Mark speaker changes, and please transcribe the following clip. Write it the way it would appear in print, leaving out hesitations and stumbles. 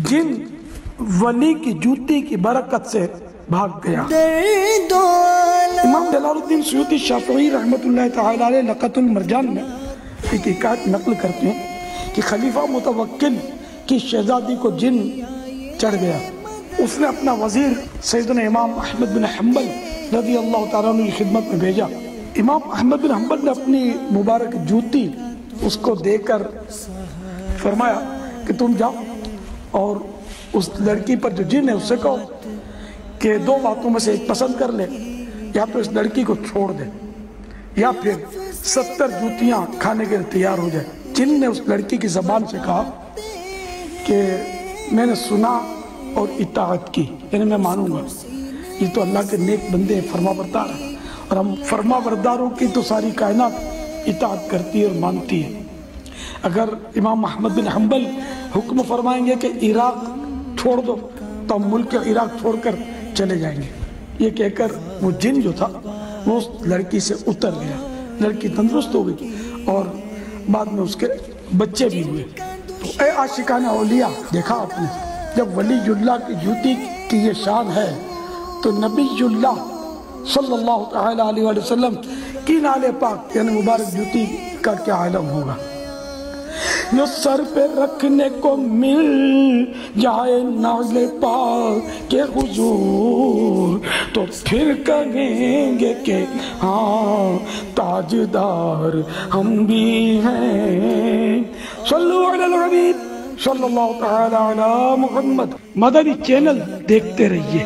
Speaker 1: جن ولی کی جوتی کی برکت سے بھاگ گیا۔ امام جلال الدین سیوطی شافعی رحمۃ اللہ تعالی علیہ لقط المرجان میں ایک حکایت نقل کرتے ہیں کہ خلیفہ متوکل کی شہزادی کو جن چڑھ گیا۔ اس نے اپنا وزیر سیدنا امام احمد بن حنبل رضی اللہ تعالیٰ عنہ کی خدمت میں بھیجا۔ امام احمد بن حنبل نے اپنی مبارک جوتی اس کو دے کر فرمایا کہ تم جاؤ اور اس لڑکی پر جو جن ہے اس سے کہو کہ دو باتوں میں سے ایک پسند کر لے، یا تو اس لڑکی کو چھوڑ دے یا پھر 70 جوتیاں کھانے کے لیے تیار ہو جائے۔ جن نے اس لڑکی کی زبان سے کہا کہ میں نے سنا اور اطاعت کی، یعنی میں مانوں گا، یہ تو اللہ کے نیک بندے ہیں، فرما بردار ہیں، اور ہم فرما برداروں کی تو ساری کائنات اطاعت کرتی ہے اور مانتی ہے۔ اگر امام احمد بن حنبل حکم فرمائیں گے کہ عراق چھوڑ دو تو ہم ملک عراق چھوڑ کر چلے جائیں گے، یہ کہہ کر وہ جن جو تھا وہ اس لڑکی سے اتر گیا۔ لڑکی تندرست ہو گئی اور بعد میں اس کے بچے بھی ہوئے۔ تو اے عاشقان اولیاء، دیکھا آپ نے جب ولی اللہ کی جوتی کی یہ شان ہے تو نبی اللہ صلی اللہ تعالی علیہ وآلہ وسلم کی نال پاک یعنی مبارک جوتی کا کیا عالم ہوگا۔ جو سر پہ رکھنے کو مل جائے نال پاک کے حضور تو پھر کہیں گے کہ ہاں تاجدار ہم بھی ہیں۔ صلو علی الحبیب صلی اللہ تعالی علی محمد۔ مدنی چینل دیکھتے رہیے۔